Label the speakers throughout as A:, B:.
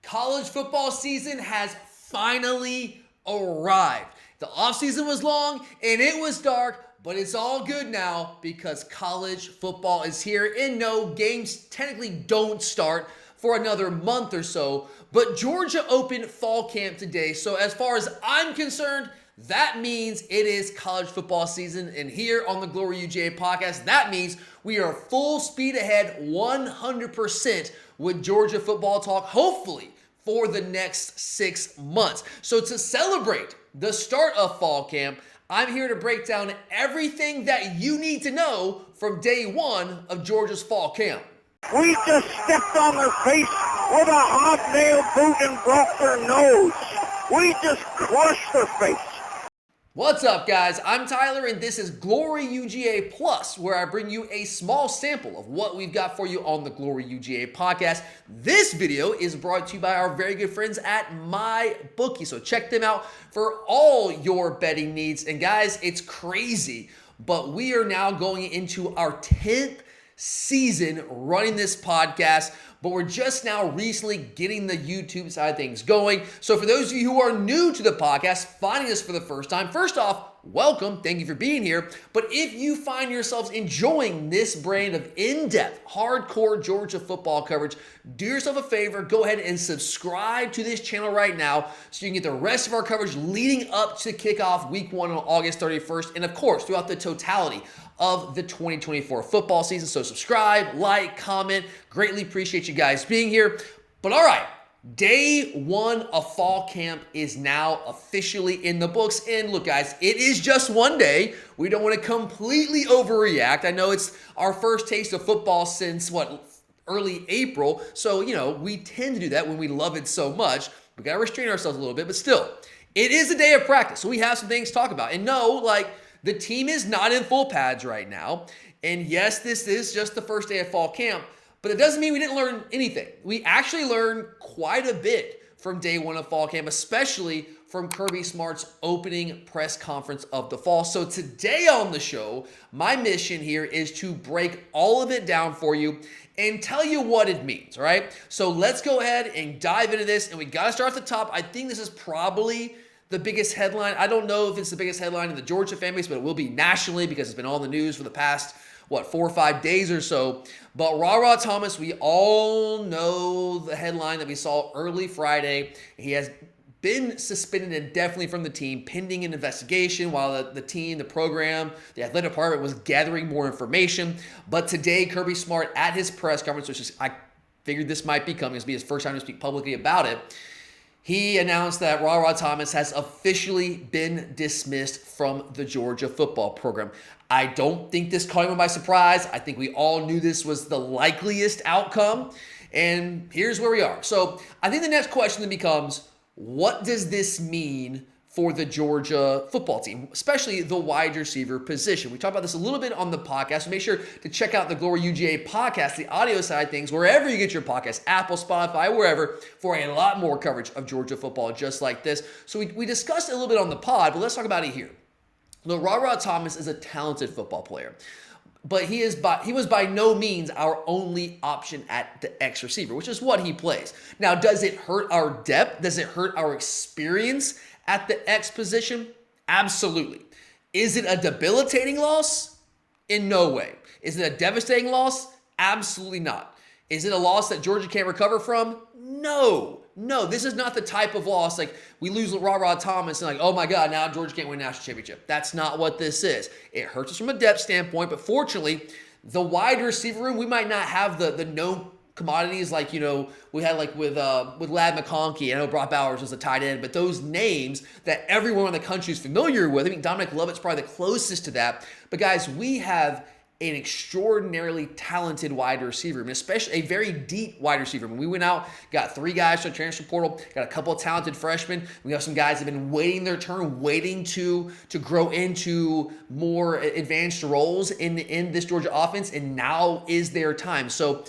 A: college football season has finally arrived. The offseason was long and it was dark, but it's all good now because college football is here and no, games technically don't start for another month or so, but Georgia opened fall camp today. So as far as I'm concerned, that means it is college football season. And here on the Glory UGA podcast, that means we are full speed ahead 100% with Georgia football talk, hopefully for the next 6 months. So to celebrate the start of fall camp, I'm here to break down everything that you need to know from day one of Georgia's fall camp.
B: We just stepped on their face with a hobnail boot and broke their nose. We just crushed their face.
A: What's up, guys? I'm Tyler, and this is Glory UGA Plus, where I bring you a small sample of what we've got for you on the Glory UGA podcast. This video is brought to you by our very good friends at MyBookie, so check them out for all your betting needs. And guys, it's crazy, but we are now going into our 10th season running this podcast, but we're just now recently getting the YouTube side of things going. So for those of you who are new to the podcast, finding us for the first time, first off, welcome. Thank you for being here. But if you find yourselves enjoying this brand of in-depth, hardcore Georgia football coverage, do yourself a favor, go ahead and subscribe to this channel right now so you can get the rest of our coverage leading up to kickoff week 1 on August 31st, and of course, throughout the totality of the 2024 football season. So subscribe, like, comment. Greatly appreciate you guys being here. But all right, day 1 of fall camp is now officially in the books. And look, guys, it is just one day. We don't want to completely overreact. I know it's our first taste of football since, early April. So, we tend to do that when we love it so much. We got to restrain ourselves a little bit, but still, it is a day of practice. So we have some things to talk about. And no, the team is not in full pads right now. And yes, this is just the first day of fall camp, but it doesn't mean we didn't learn anything. We actually learned quite a bit from day 1 of fall camp, especially from Kirby Smart's opening press conference of the fall. So today on the show, my mission here is to break all of it down for you and tell you what it means, all right? So let's go ahead and dive into this, and we got to start at the top. I think this is probably the biggest headline. I don't know if it's the biggest headline in the Georgia fan base, but it will be nationally because it's been on the news for the past, 4 or 5 days or so. But RaRa Thomas, we all know the headline that we saw early Friday. He has been suspended indefinitely from the team pending an investigation while the team, the program, the athletic department was gathering more information. But today, Kirby Smart at his press conference, which is, I figured this might be coming, this will be his first time to speak publicly about it, he announced that RaRa Thomas has officially been dismissed from the Georgia football program. I don't think this caught him by surprise. I think we all knew this was the likeliest outcome. And here's where we are. So I think the next question then becomes, what does this mean for the Georgia football team, especially the wide receiver position? We talked about this a little bit on the podcast, so make sure to check out the Glory UGA podcast, the audio side of things, wherever you get your podcast, Apple, Spotify, wherever, for a lot more coverage of Georgia football just like this. So we discussed it a little bit on the pod, but let's talk about it here. Look, RaRa Thomas is a talented football player, but he was by no means our only option at the X receiver, which is what he plays. Now, does it hurt our depth? Does it hurt our experience at the X position? Absolutely. Is it a debilitating loss? In no way. Is it a devastating loss? Absolutely not. Is it a loss that Georgia can't recover from? No. This is not the type of loss like we lose RaRa Thomas and oh my God, now Georgia can't win a national championship. That's not what this is. It hurts us from a depth standpoint, but fortunately, the wide receiver room, we might not have the known commodities we had with Ladd McConkey. I know Brock Bowers was a tight end, but those names that everyone in the country is familiar with, I think Dominic Lovett's probably the closest to that. But guys, we have an extraordinarily talented wide receiver room, especially a very deep wide receiver room. We went out, got 3 guys from the transfer portal, got a couple of talented freshmen. We have some guys that have been waiting their turn, waiting to grow into more advanced roles in this Georgia offense, and now is their time. So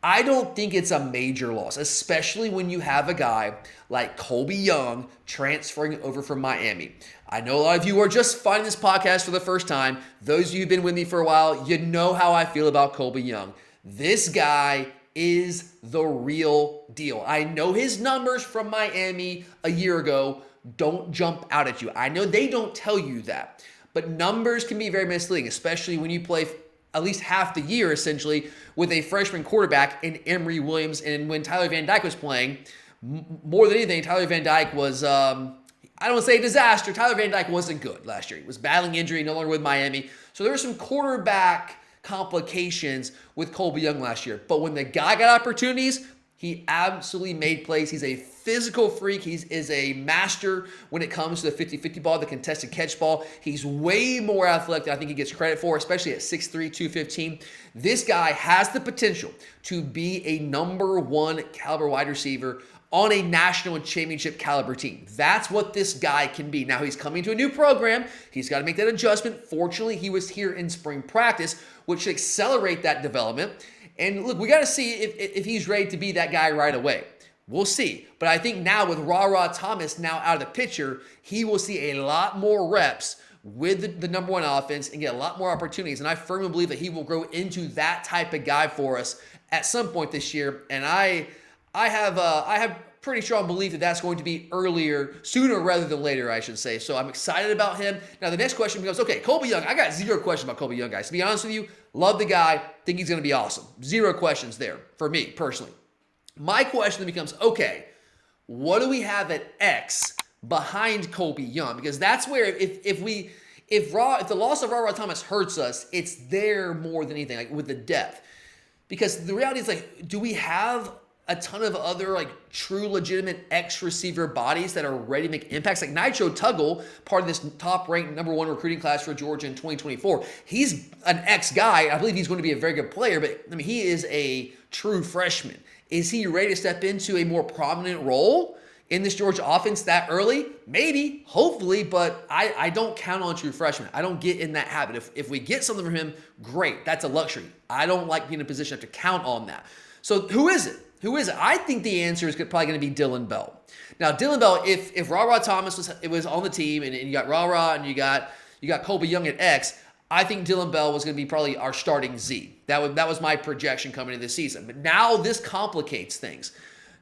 A: I don't think it's a major loss, especially when you have a guy like Colby Young transferring over from Miami. I know a lot of you are just finding this podcast for the first time. Those of you who've been with me for a while, you know how I feel about Colby Young. This guy is the real deal. I know his numbers from Miami a year ago don't jump out at you. I know they don't tell you that, but numbers can be very misleading, especially when you play at least half the year, essentially, with a freshman quarterback in Emory Williams. And when Tyler Van Dyke was playing, more than anything, Tyler Van Dyke was, I don't want to say a disaster. Tyler Van Dyke wasn't good last year. He was battling injury, no longer with Miami. So there were some quarterback complications with Colby Young last year. But when the guy got opportunities, he absolutely made plays. He's a physical freak. He is a master when it comes to the 50-50 ball, the contested catch ball. He's way more athletic than I think he gets credit for, especially at 6'3", 215. This guy has the potential to be a number one caliber wide receiver on a national championship caliber team. That's what this guy can be. Now, he's coming to a new program. He's got to make that adjustment. Fortunately, he was here in spring practice, which should accelerate that development. And look, we got to see if he's ready to be that guy right away. We'll see. But I think now with RaRa Thomas now out of the picture, he will see a lot more reps with the number one offense and get a lot more opportunities. And I firmly believe that he will grow into that type of guy for us at some point this year. And I have pretty strong belief that that's going to be sooner rather than later, I should say. So I'm excited about him. Now, the next question becomes, okay, Colby Young. I got zero questions about Colby Young, guys. To be honest with you, love the guy. Think he's going to be awesome. Zero questions there for me, personally. My question then becomes, okay, what do we have at X behind Colby Young? Because that's where if the loss of RaRa Thomas hurts us, it's there more than anything, like with the depth. Because the reality is, like, do we have a ton of other like true legitimate X receiver bodies that are ready to make impacts? Like Nitro Tuggle, part of this top ranked number one recruiting class for Georgia in 2024. He's an X guy. I believe he's going to be a very good player, but I mean, he is a true freshman. Is he ready to step into a more prominent role in this Georgia offense that early? Maybe, hopefully, but I don't count on true freshmen. I don't get in that habit. If we get something from him, great. That's a luxury. I don't like being in a position to count on that. So who is it? Who is it? I think the answer is probably going to be Dylan Bell. Now, Dylan Bell, if RaRa Thomas was on the team and you got RaRa and you got Colby Young at X, I think Dylan Bell was going to be probably our starting Z. That was my projection coming into this season. But now this complicates things.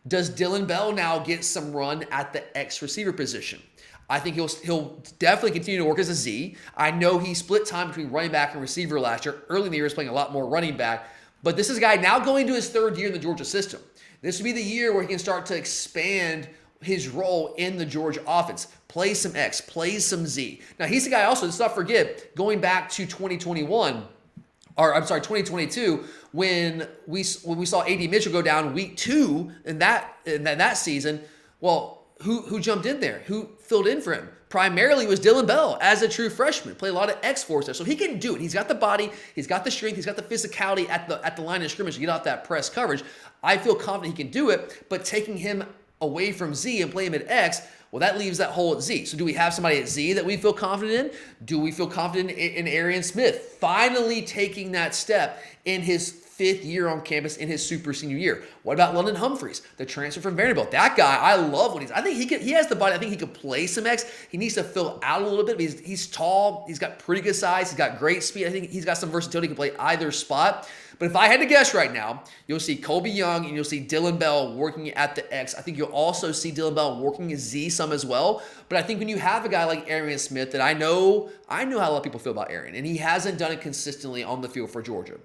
A: Does Dylan Bell now get some run at the X receiver position? I think he'll definitely continue to work as a Z. I know he split time between running back and receiver last year. Early in the year, he was playing a lot more running back. But this is a guy now going to his third year in the Georgia system. This would be the year where he can start to expand his role in the Georgia offense. Play some X, play some Z. Now, he's the guy also, let's not forget, going back to 2022, when we saw A.D. Mitchell go down week 2 in that season. Well, who jumped in there? Who filled in for him? Primarily was Dylan Bell as a true freshman. Played a lot of X force there. So he can do it. He's got the body, he's got the strength, he's got the physicality at the line of scrimmage to get off that press coverage. I feel confident he can do it, but taking him away from Z and play him at X, well, that leaves that hole at Z. So do we have somebody at Z that we feel confident in? Do we feel confident in Arian Smith finally taking that step in his 5th year on campus in his super senior year? What about London Humphreys, the transfer from Vanderbilt? That guy, I love when I think he has the body. I think he could play some X. He needs to fill out a little bit. He's tall. He's got pretty good size. He's got great speed. I think he's got some versatility. He can play either spot. But if I had to guess right now, you'll see Colby Young and you'll see Dylan Bell working at the X. I think you'll also see Dylan Bell working as Z some as well. But I think when you have a guy like Arian Smith, that I know how a lot of people feel about Arian, and he hasn't done it consistently on the field for Georgia.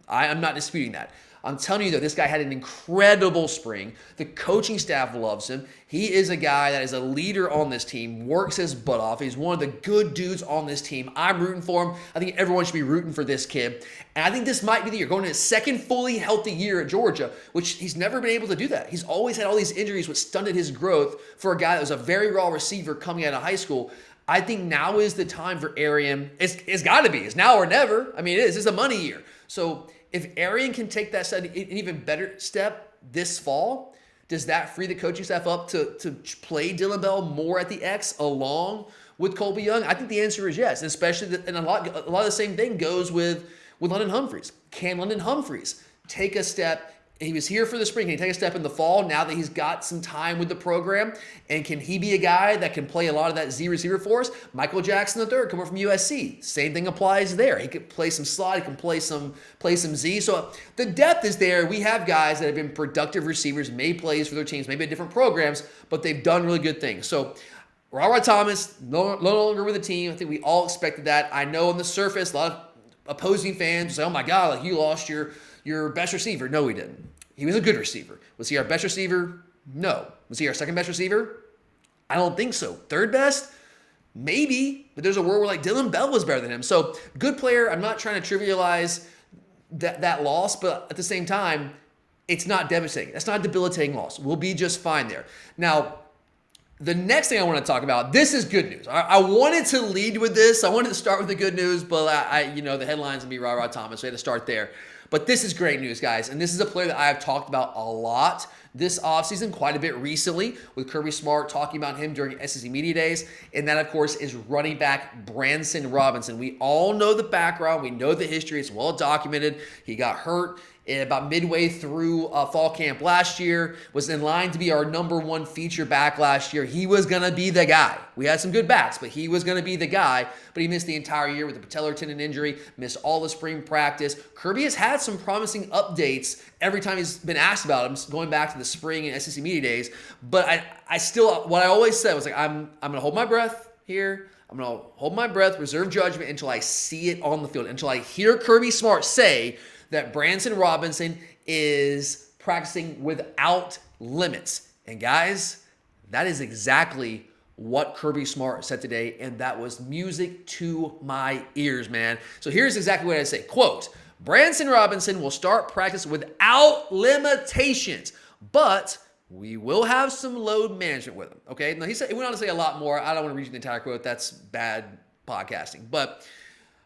A: I am not disputing that. I'm telling you, though, this guy had an incredible spring. The coaching staff loves him. He is a guy that is a leader on this team, works his butt off. He's one of the good dudes on this team. I'm rooting for him. I think everyone should be rooting for this kid. And I think this might be the year, going into his second fully healthy year at Georgia, which he's never been able to do that. He's always had all these injuries which stunted his growth for a guy that was a very raw receiver coming out of high school. I think now is the time for Arian. It's got to be. It's now or never. I mean, it is. It's a money year. So if Arian can take that step, an even better step this fall, does that free the coaching staff up to play Dylan Bell more at the X along with Colby Young? I think the answer is yes, and especially and a lot of the same thing goes with London Humphreys. Can London Humphreys take a step he was here for the spring. Can he take a step in the fall now that he's got some time with the program? And can he be a guy that can play a lot of that Z receiver for us? Michael Jackson III coming from USC. Same thing applies there. He could play some slot. He can play some Z. So the depth is there. We have guys that have been productive receivers, made plays for their teams, maybe at different programs, but they've done really good things. So RaRa Thomas, no longer with the team. I think we all expected that. I know on the surface, a lot of opposing fans say, oh my God, like you lost your best receiver. No, he didn't. He was a good receiver. Was he our best receiver? No. Was he our second best receiver? I don't think so. Third best? Maybe. But there's a world where like Dylan Bell was better than him. So good player. I'm not trying to trivialize that loss, but at the same time, it's not devastating. That's not a debilitating loss. We'll be just fine there. Now, the next thing I want to talk about, this is good news. I wanted to lead with this. I wanted to start with the good news, but the headlines would be RaRa Thomas. So I had to start there. But this is great news, guys. And this is a player that I have talked about a lot this offseason, quite a bit recently, with Kirby Smart talking about him during SEC Media Days. And that, of course, is running back Branson Robinson. We all know the background. We know the history. It's well documented. He got hurt about midway through fall camp last year, was in line to be our #1 feature back last year. He was going to be the guy. We had some good backs, but he was going to be the guy. But he missed the entire year with a patellar tendon injury, missed all the spring practice. Kirby has had some promising updates every time he's been asked about him, going back to the spring and SEC Media Days. But I still, what I always said was like, I'm going to hold my breath here. I'm going to hold my breath, reserve judgment until I see it on the field, until I hear Kirby Smart say that Branson Robinson is practicing without limits. And guys, that is exactly what Kirby Smart said today, and that was music to my ears, man. So here's exactly what I say. Quote, Branson Robinson will start practice without limitations, but we will have some load management with him, okay? Now, he went on to say a lot more. I don't want to read you the entire quote. That's bad podcasting. But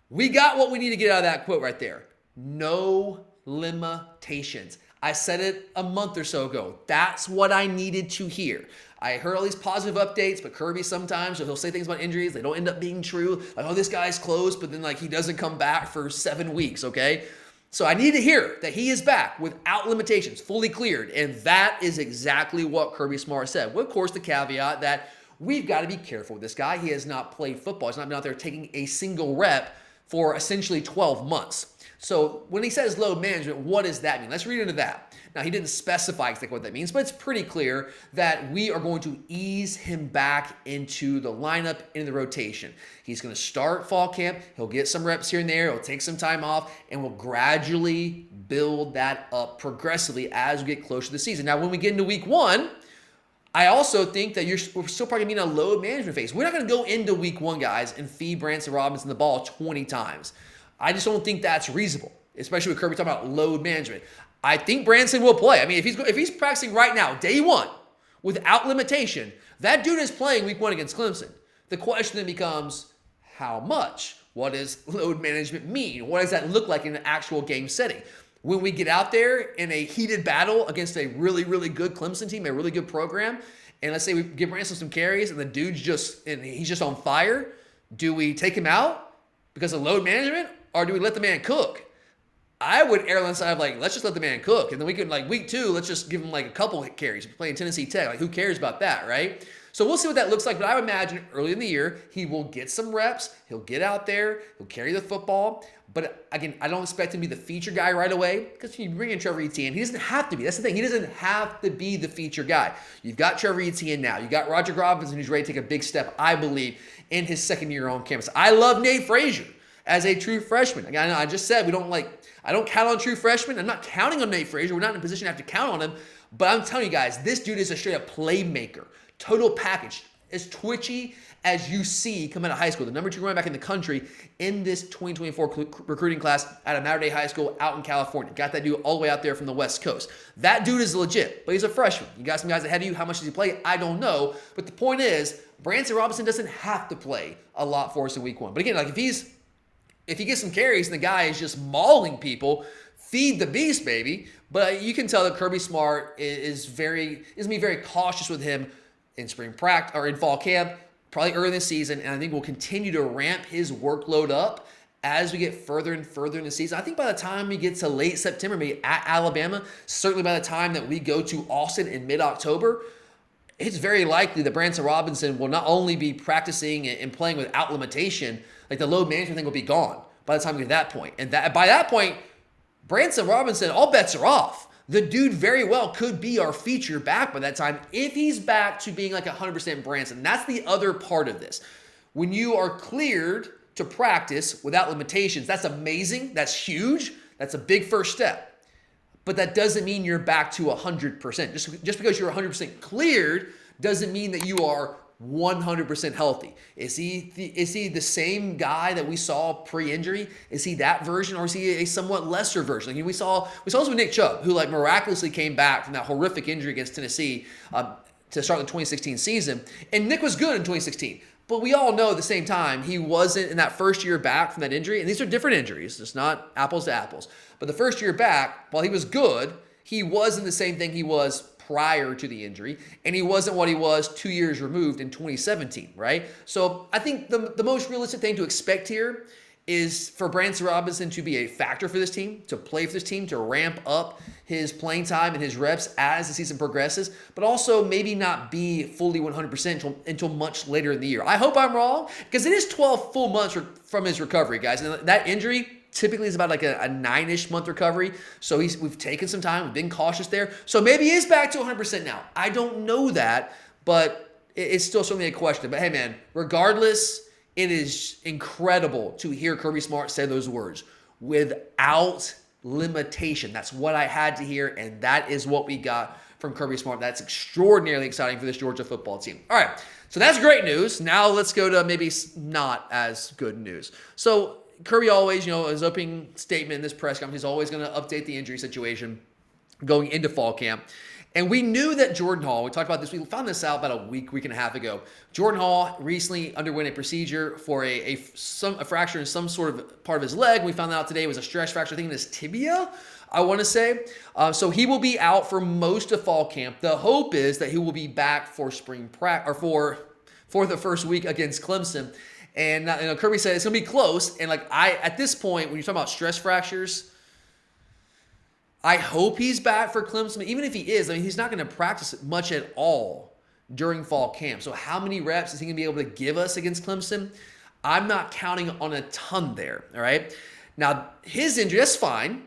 A: we got what we need to get out of that quote right there. No limitations. I said it a month or so ago. That's what I needed to hear. I heard all these positive updates, but Kirby sometimes, he'll say things about injuries. They don't end up being true. Like, oh, this guy's close, but then like he doesn't come back for 7 weeks, okay? So I need to hear that he is back without limitations, fully cleared. And that is exactly what Kirby Smart said. With, of course, the caveat that we've got to be careful with this guy. He has not played football. He's not been out there taking a single rep for essentially 12 months. So when he says load management, what does that mean? Let's read into that. Now, he didn't specify exactly what that means, but it's pretty clear that we are going to ease him back into the lineup, into the rotation. He's going to start fall camp. He'll get some reps here and there. He'll take some time off, and we'll gradually build that up progressively as we get closer to the season. Now, when we get into week 1, I also think that we're still probably going to be in a load management phase. We're not going to go into week 1, guys, and feed Branson Robinson the ball 20 times. I just don't think that's reasonable, especially with Kirby talking about load management. I think Branson will play. I mean, if he's practicing right now, day 1, without limitation, that dude is playing week 1 against Clemson. The question then becomes, how much? What does load management mean? What does that look like in an actual game setting? When we get out there in a heated battle against a really, really good Clemson team, a really good program, and let's say we give Branson some carries and the dude's he's just on fire, do we take him out because of load management? Or do we let the man cook? I would err on the side of like, let's just let the man cook. And then we can, like, week 2, let's just give him like a couple carries. We're playing Tennessee Tech. Like, who cares about that, right? So we'll see what that looks like. But I would imagine early in the year, he will get some reps. He'll get out there. He'll carry the football. But again, I don't expect him to be the feature guy right away because you bring in Trevor Etienne. He doesn't have to be. That's the thing. He doesn't have to be the feature guy. You've got Trevor Etienne now. You've got Roger Robinson, who's ready to take a big step, I believe, in his second year on campus. I love Nate Frazier as a true freshman. Again, I just said I don't count on true freshmen. I'm not counting on Nate Frazier. We're not in a position to have to count on him. But I'm telling you guys, this dude is a straight up playmaker. Total package. As twitchy as you see coming out of high school. The number 2 running back in the country in this 2024 recruiting class out of Mater Dei High School out in California. Got that dude all the way out there from the West Coast. That dude is legit, but he's a freshman. You got some guys ahead of you. How much does he play? I don't know. But the point is, Branson Robinson doesn't have to play a lot for us in week 1. But again, like if he gets some carries and the guy is just mauling people, feed the beast, baby. But you can tell that Kirby Smart is going to be very cautious with him in spring practice or in fall camp, probably early this season. And I think we'll continue to ramp his workload up as we get further and further in the season. I think by the time we get to late September, maybe at Alabama, certainly by the time that we go to Austin in mid-October, it's very likely that Branson Robinson will not only be practicing and playing without limitation, like the load management thing will be gone by the time we get to that point. And by that point, Branson Robinson, all bets are off. The dude very well could be our feature back by that time if he's back to being like 100% Branson. That's the other part of this. When you are cleared to practice without limitations, that's amazing. That's huge. That's a big first step. But that doesn't mean you're back to 100%. Just because you're 100% cleared doesn't mean that you are 100% healthy. Is he the same guy that we saw pre-injury? Is he that version, or is he a somewhat lesser version? Like we saw this with Nick Chubb, who like miraculously came back from that horrific injury against Tennessee to start the 2016 season. And Nick was good in 2016. But we all know at the same time, he wasn't in that first year back from that injury. And these are different injuries. It's not apples to apples. But the first year back, while he was good, he wasn't the same thing he was prior to the injury. And he wasn't what he was 2 years removed in 2017, right? So I think the most realistic thing to expect here is for Branson Robinson to be a factor for this team, to play for this team, to ramp up his playing time and his reps as the season progresses, but also maybe not be fully 100% until much later in the year. I hope I'm wrong, because it is 12 full months from his recovery, guys. And that injury typically is about like a 9-ish month recovery. So we've taken some time. We've been cautious there. So maybe he is back to 100% now. I don't know that, but it's still certainly a question. But hey, man, regardless, it is incredible to hear Kirby Smart say those words, without limitation. That's what I had to hear, and that is what we got from Kirby Smart. That's extraordinarily exciting for this Georgia football team. All right, so that's great news. Now let's go to maybe not as good news. So Kirby always, his opening statement in this press conference, he's always going to update the injury situation going into fall camp. And we knew that Jordan Hall, we talked about this, we found this out about a week and a half ago. Jordan Hall recently underwent a procedure for a fracture in some sort of part of his leg. We found out today it was a stress fracture, I think in his tibia, I want to say. So he will be out for most of fall camp. The hope is that he will be back for spring practice, or for the first week against Clemson. And Kirby said it's going to be close. And at this point, when you're talking about stress fractures, I hope he's back for Clemson. Even if he is, he's not going to practice much at all during fall camp. So how many reps is he going to be able to give us against Clemson? I'm not counting on a ton there, all right? Now, his injury, that's fine.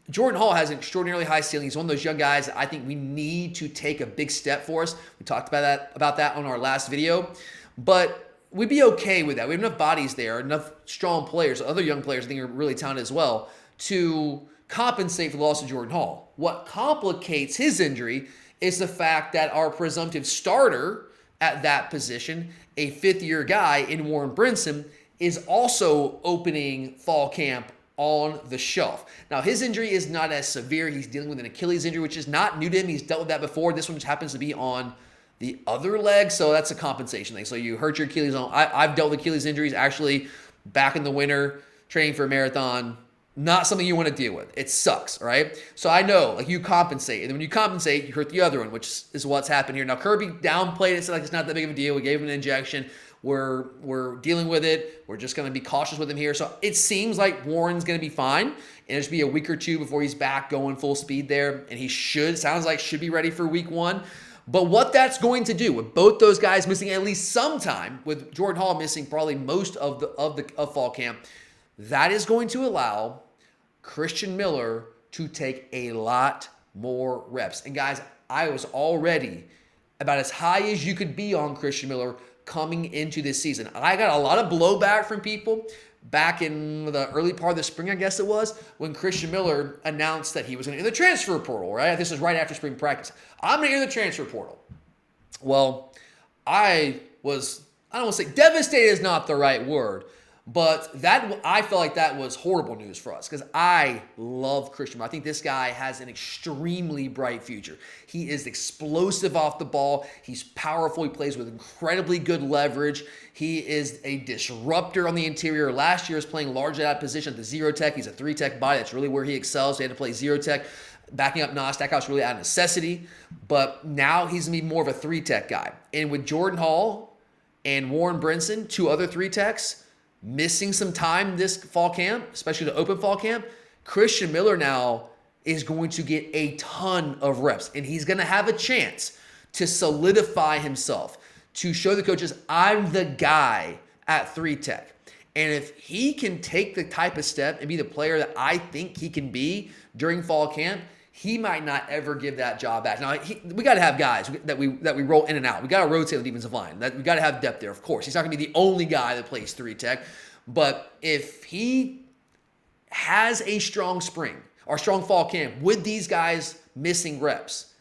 A: Jordan Hall has an extraordinarily high ceiling. He's one of those young guys that I think we need to take a big step for us. We talked about that on our last video. But we'd be okay with that. We have enough bodies there, enough strong players, other young players I think are really talented as well, to compensate for the loss of Jordan Hall. What complicates his injury is the fact that our presumptive starter at that position, a fifth-year guy in Warren Brinson, is also opening fall camp on the shelf. Now, his injury is not as severe. He's dealing with an Achilles injury, which is not new to him. He's dealt with that before. This one just happens to be on the other leg, so that's a compensation thing. So you hurt your Achilles on. I've dealt with Achilles injuries actually back in the winter, training for a marathon. Not something you want to deal with. It sucks, right? So I know, you compensate. And then when you compensate, you hurt the other one, which is what's happened here. Now, Kirby downplayed it, said it's not that big of a deal. We gave him an injection. We're dealing with it. We're just going to be cautious with him here. So it seems like Warren's going to be fine. And it'll just be a week or two before he's back going full speed there. And he should be ready for week one. But what that's going to do with both those guys missing at least some time, with Jordan Hall missing probably most of fall camp, that is going to allow Christian Miller to take a lot more reps. And guys, I was already about as high as you could be on Christian Miller coming into this season. I got a lot of blowback from people back in the early part of the spring, I guess it was, when Christian Miller announced that he was going to enter the transfer portal, right? This is right after spring practice. I'm going to enter the transfer portal. Well, I don't want to say devastated is not the right word, but I felt like that was horrible news for us because I love Christian. I think this guy has an extremely bright future. He is explosive off the ball. He's powerful. He plays with incredibly good leverage. He is a disruptor on the interior. Last year, he was playing largely out of position at the zero tech. He's a three tech body. That's really where he excels. He had to play zero tech. Backing up Nas Stackhouse really out of necessity. But now he's going to be more of a three tech guy. And with Jordan Hall and Warren Brinson, two other three techs, missing some time this fall camp, especially the open fall camp, Christian Miller now is going to get a ton of reps, and he's going to have a chance to solidify himself, to show the coaches, I'm the guy at 3 Tech. And if he can take the type of step and be the player that I think he can be during fall camp, he might not ever give that job back. Now, we got to have guys that we roll in and out. We got to rotate the defensive line. We got to have depth there, of course. He's not going to be the only guy that plays 3 Tech. But if he has a strong spring or strong fall camp with these guys missing reps,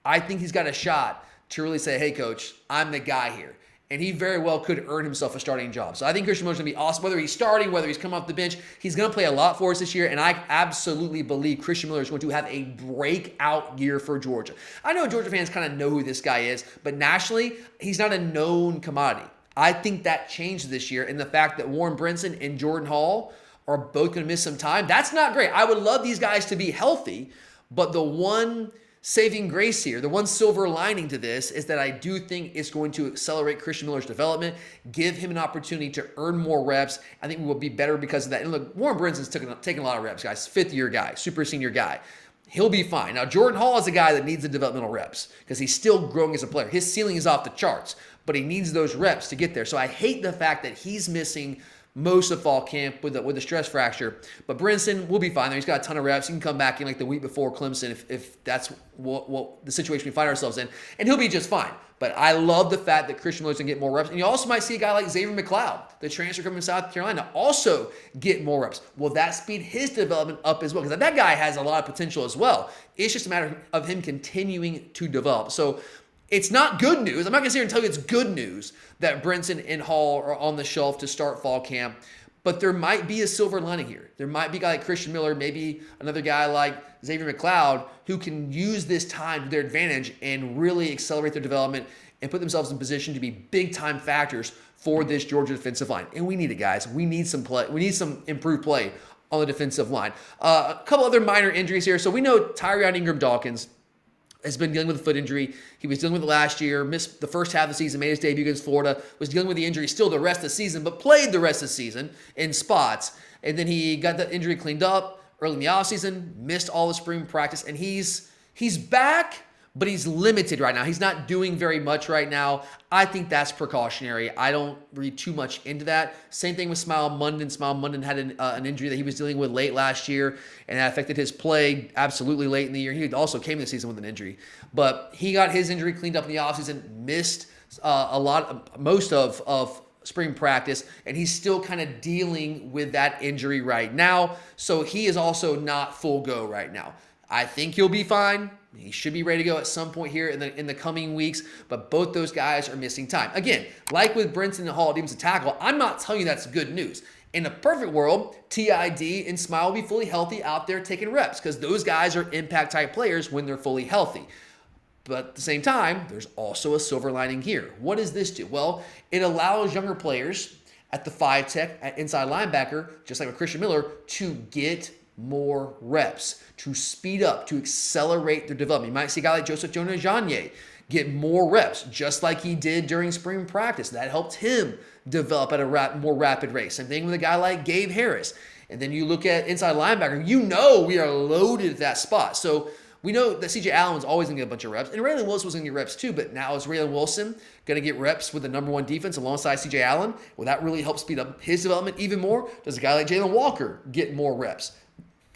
A: I think he's got a shot to really say, hey, coach, I'm the guy here. And he very well could earn himself a starting job. So I think Christian Miller's going to be awesome. Whether he's starting, whether he's coming off the bench, he's going to play a lot for us this year. And I absolutely believe Christian Miller is going to have a breakout year for Georgia. I know Georgia fans kind of know who this guy is, but nationally, he's not a known commodity. I think that changed this year. And the fact that Warren Brinson and Jordan Hall are both going to miss some time, that's not great. I would love these guys to be healthy, but the one saving grace here, the one silver lining to this is that I do think it's going to accelerate Christian Miller's development, give him an opportunity to earn more reps. I think we will be better because of that. And look, Warren Brinson's taking a lot of reps, guys. 5th-year guy, super senior guy. He'll be fine. Now, Jordan Hall is a guy that needs the developmental reps because he's still growing as a player. His ceiling is off the charts, but he needs those reps to get there. So I hate the fact that he's missing most of fall camp with a stress fracture. But Branson will be fine there. He's got a ton of reps. He can come back in like the week before Clemson if that's what the situation we find ourselves in. And he'll be just fine. But I love the fact that Christian Miller's going to get more reps. And you also might see a guy like Xavier McLeod, the transfer coming from South Carolina, also get more reps. Will that speed his development up as well? Because that guy has a lot of potential as well. It's just a matter of him continuing to develop. So it's not good news. I'm not going to sit here and tell you it's good news that Branson and Hall are on the shelf to start fall camp, but there might be a silver lining here. There might be a guy like Christian Miller, maybe another guy like Xavier McLeod, who can use this time to their advantage and really accelerate their development and put themselves in position to be big-time factors for this Georgia defensive line. And we need it, guys. We need some play. We need some improved play on the defensive line. A couple other minor injuries here. So we know Tyrion Ingram-Dawkins has been dealing with a foot injury. He was dealing with it last year, missed the first half of the season, made his debut against Florida, was dealing with the injury still the rest of the season, but played the rest of the season in spots. And then he got that injury cleaned up early in the offseason, missed all the spring practice, and he's back, but he's limited right now. He's not doing very much right now. I think that's precautionary. I don't read too much into that. Same thing with Smile Munden. Smile Munden had an injury that he was dealing with late last year, and that affected his play absolutely late in the year. He also came this season with an injury. But he got his injury cleaned up in the offseason, missed most of spring practice, and he's still kind of dealing with that injury right now. So he is also not full go right now. I think he'll be fine. He should be ready to go at some point here in the coming weeks, but both those guys are missing time. Again, like with Branson and Hall, defensive tackle, I'm not telling you that's good news. In a perfect world, TID and Smile will be fully healthy out there taking reps because those guys are impact-type players when they're fully healthy. But at the same time, there's also a silver lining here. What does this do? Well, it allows younger players at the 5 Tech, at inside linebacker, just like with Christian Miller, to get more reps, to speed up, to accelerate their development. You might see a guy like Joseph Jonah-Janye get more reps, just like he did during spring practice. That helped him develop at a more rapid rate. Same thing with a guy like Gabe Harris. And then you look at inside linebacker, you know we are loaded at that spot. So we know that C.J. Allen's always going to get a bunch of reps, and Raylan Wilson was going to get reps too, but now is Raylan Wilson going to get reps with the number 1 defense alongside C.J. Allen? Will that really help speed up his development even more? Does a guy like Jalen Walker get more reps?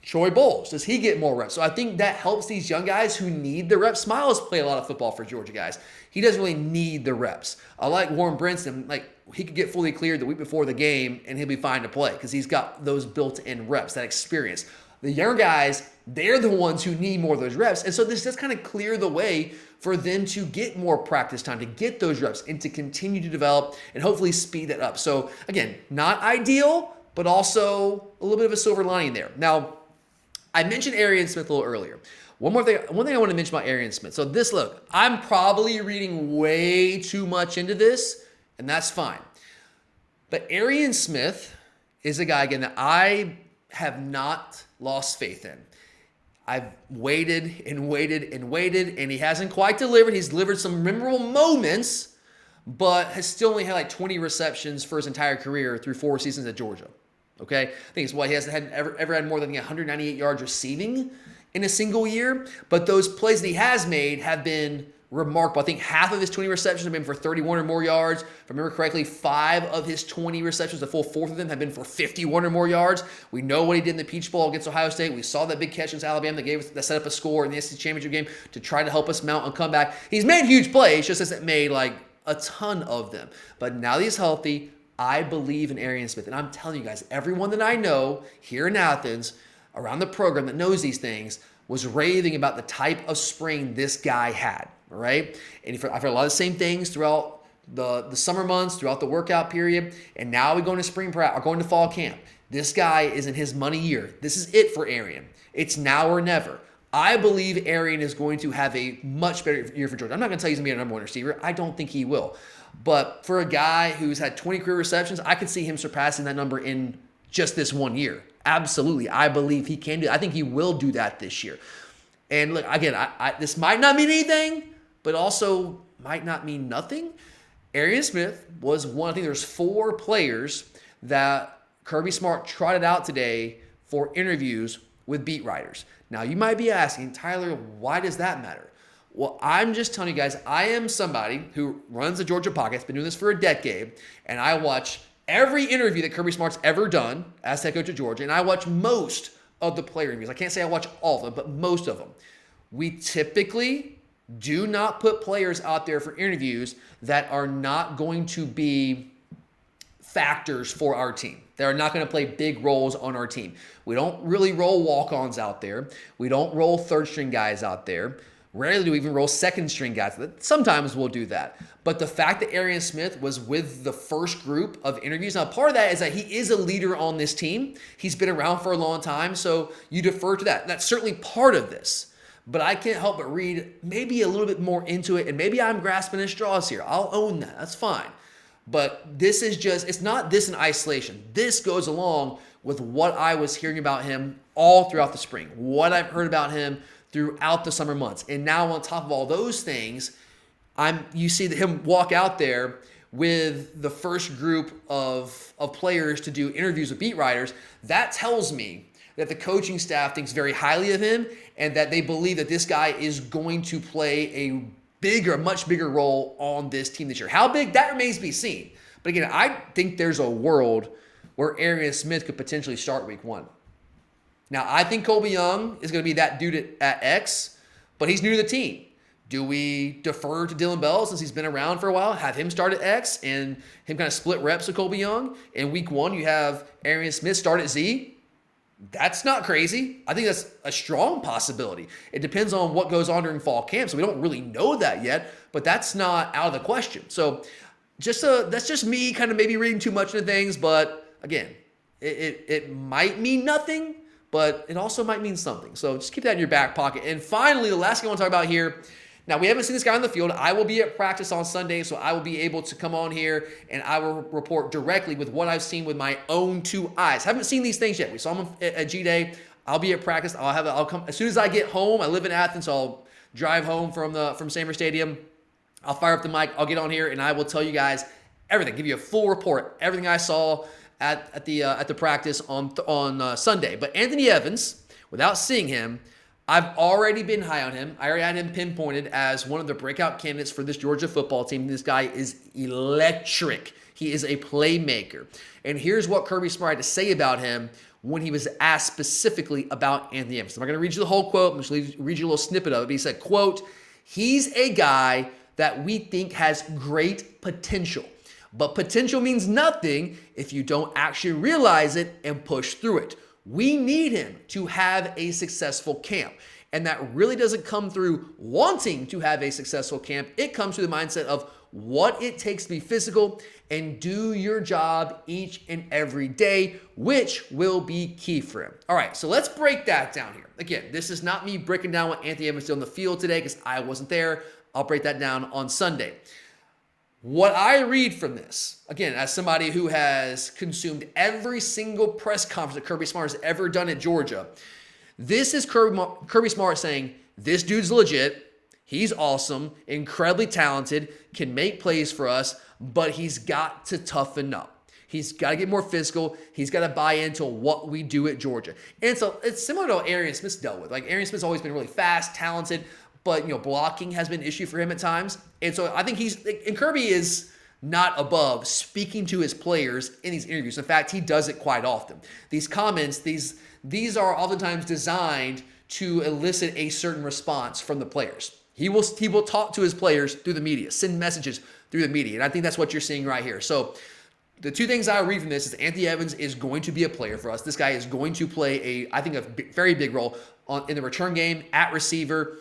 A: Troy Bowles, does he get more reps? So I think that helps these young guys who need the reps. Smiles play a lot of football for Georgia guys. He doesn't really need the reps. I like Warren Brinson. Like, he could get fully cleared the week before the game, and he'll be fine to play because he's got those built-in reps, that experience. The younger guys, they're the ones who need more of those reps. And so this does kind of clear the way for them to get more practice time, to get those reps, and to continue to develop and hopefully speed that up. So, again, not ideal, but also a little bit of a silver lining there. Now, I mentioned Arian Smith a little earlier. One thing I want to mention about Arian Smith. So look, I'm probably reading way too much into this, and that's fine. But Arian Smith is a guy, again, that I have not lost faith in. I've waited and waited and waited, and he hasn't quite delivered. He's delivered some memorable moments, but has still only had like 20 receptions for his entire career through 4 seasons at Georgia. Okay, I think it's why he hasn't ever had more than 198 yards receiving in a single year. But those plays that he has made have been remarkable. I think half of his 20 receptions have been for 31 or more yards. If I remember correctly, 5 of his 20 receptions, a full fourth of them, have been for 51 or more yards. We know what he did in the Peach Bowl against Ohio State. We saw that big catch against Alabama that set up a score in the SEC championship game to try to help us mount a comeback. He's made huge plays, just hasn't made like a ton of them. But now that he's healthy, I believe in Arian Smith. And I'm telling you guys, everyone that I know here in Athens, around the program that knows these things, was raving about the type of spring this guy had. All right. And I've heard a lot of the same things throughout the summer months, throughout the workout period. And now we go into spring practice or going to fall camp. This guy is in his money year. This is it for Arian. It's now or never. I believe Arian is going to have a much better year for Georgia. I'm not going to tell you he's going to be a number 1 receiver. I don't think he will. But for a guy who's had 20 career receptions, I could see him surpassing that number in just this 1 year. Absolutely. I believe he can do that. I think he will do that this year. And look, again, this might not mean anything, but also might not mean nothing. Arian Smith was one. I think there's 4 players that Kirby Smart trotted out today for interviews with beat writers. Now, you might be asking, Tyler, why does that matter? Well, I'm just telling you guys, I am somebody who runs the Georgia podcast, been doing this for a decade, and I watch every interview that Kirby Smart's ever done as head coach of Georgia, and I watch most of the player interviews. I can't say I watch all of them, but most of them. We typically do not put players out there for interviews that are not going to be factors for our team. They're not going to play big roles on our team. We don't really roll walk-ons out there. We don't roll third-string guys out there. Rarely do we even roll second-string guys. Sometimes we'll do that. But the fact that Arian Smith was with the first group of interviews, now part of that is that he is a leader on this team. He's been around for a long time, so you defer to that. That's certainly part of this. But I can't help but read maybe a little bit more into it, and maybe I'm grasping at straws here. I'll own that. That's fine. But this is just, it's not this in isolation. This goes along with what I was hearing about him all throughout the spring, what I've heard about him throughout the summer months. And now on top of all those things, you see him walk out there with the first group of players to do interviews with beat writers. That tells me that the coaching staff thinks very highly of him and that they believe that this guy is going to play a much bigger role on this team this year. How big? That remains to be seen. But again, I think there's a world where Arian Smith could potentially start week 1. Now, I think Colby Young is going to be that dude at X, but he's new to the team. Do we defer to Dylan Bell since he's been around for a while, have him start at X and him kind of split reps with Colby Young? In week 1, you have Arian Smith start at Z. That's not crazy. I think that's a strong possibility. It depends on what goes on during fall camp, so we don't really know that yet, but that's not out of the question. So that's just me kind of maybe reading too much into things, but again, it might mean nothing, but it also might mean something. So just keep that in your back pocket. And finally, the last thing I want to talk about here, now we haven't seen this guy on the field. I will be at practice on Sunday, so I will be able to come on here and I will report directly with what I've seen with my own 2 eyes. Haven't seen these things yet. We saw them at G-Day. I'll be at practice. I'll come as soon as I get home. I live in Athens, so I'll drive home from Sanford Stadium. I'll fire up the mic. I'll get on here and I will tell you guys everything. Give you a full report, everything I saw at the practice on Sunday. But Anthony Evans, without seeing him, I've already been high on him. I already had him pinpointed as one of the breakout candidates for this Georgia football team. This guy is electric. He is a playmaker. And here's what Kirby Smart had to say about him when he was asked specifically about Anthony Evans. I'm not going to read you the whole quote. I'm just going to read you a little snippet of it. But he said, quote, "He's a guy that we think has great potential. But potential means nothing if you don't actually realize it and push through it. We need him to have a successful camp." And that really doesn't come through wanting to have a successful camp. It comes through the mindset of what it takes to be physical and do your job each and every day, which will be key for him. All right, so let's break that down here. Again, this is not me breaking down what Anthony Evans did on the field today because I wasn't there. I'll break that down on Sunday. What I read from this, again, as somebody who has consumed every single press conference that Kirby Smart has ever done at Georgia, this is Kirby Smart saying, this dude's legit. He's awesome, incredibly talented, can make plays for us, but he's got to toughen up. He's got to get more physical. He's got to buy into what we do at Georgia. And so it's similar to what Arian Smith's dealt with. Like, Arian Smith's always been really fast, talented, but, blocking has been an issue for him at times. And so I think and Kirby is not above speaking to his players in these interviews. In fact, he does it quite often. These comments, these are oftentimes designed to elicit a certain response from the players. He will talk to his players through the media, send messages through the media. And I think that's what you're seeing right here. So the two things I read from this is Anthony Evans is going to be a player for us. This guy is going to play a very big role in the return game at receiver.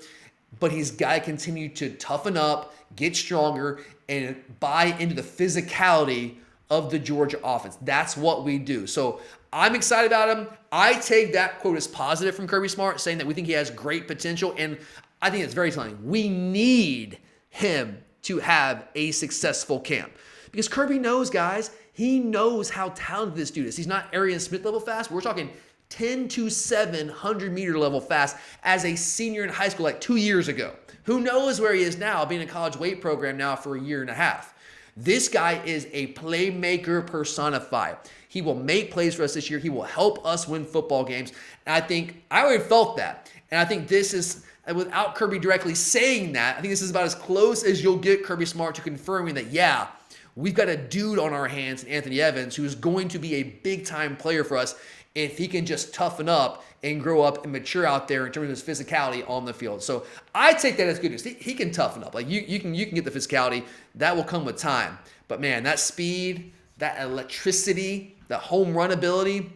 A: But he's got to continue to toughen up, get stronger, and buy into the physicality of the Georgia offense. That's what we do. So I'm excited about him. I take that quote as positive from Kirby Smart, saying that we think he has great potential, and I think it's very telling. We need him to have a successful camp because Kirby knows, guys, he knows how talented this dude is. He's not Arian Smith level fast. We're talking 10 to 700-meter level fast as a senior in high school like 2 years ago. Who knows where he is now, being in a college weight program now for a year and a half. This guy is a playmaker personified. He will make plays for us this year. He will help us win football games. And I already felt that. And I think this is, without Kirby directly saying that, I think this is about as close as you'll get Kirby Smart to confirming that, yeah, we've got a dude on our hands, Anthony Evans, who is going to be a big-time player for us if he can just toughen up and grow up and mature out there in terms of his physicality on the field. So I take that as good news. He can toughen up. Like you can get the physicality. That will come with time. But man, that speed, that electricity, that home run ability,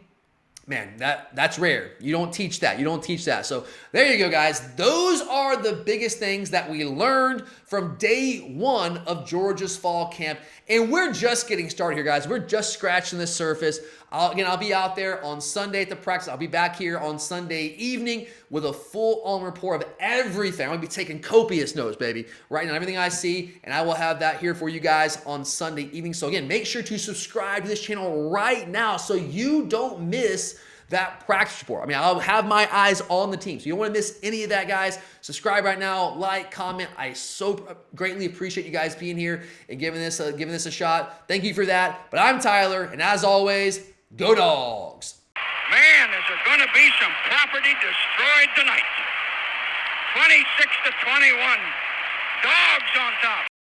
A: man, that's rare. You don't teach that. You don't teach that. So there you go, guys. Those are the biggest things that we learned from day one of Georgia's fall camp. And we're just getting started here, guys. We're just scratching the surface. I'll be out there on Sunday at the practice. I'll be back here on Sunday evening with a full-on report of everything. I'm going to be taking copious notes, baby, writing down everything I see, and I will have that here for you guys on Sunday evening. So again, make sure to subscribe to this channel right now so you don't miss that practice report. I mean, I'll have my eyes on the team. So you don't want to miss any of that, guys. Subscribe right now, like, comment. I so greatly appreciate you guys being here and giving this a shot. Thank you for that. But I'm Tyler, and as always, go Dogs.
B: Man, is there going to be some property destroyed tonight. 26-21. Dogs on top.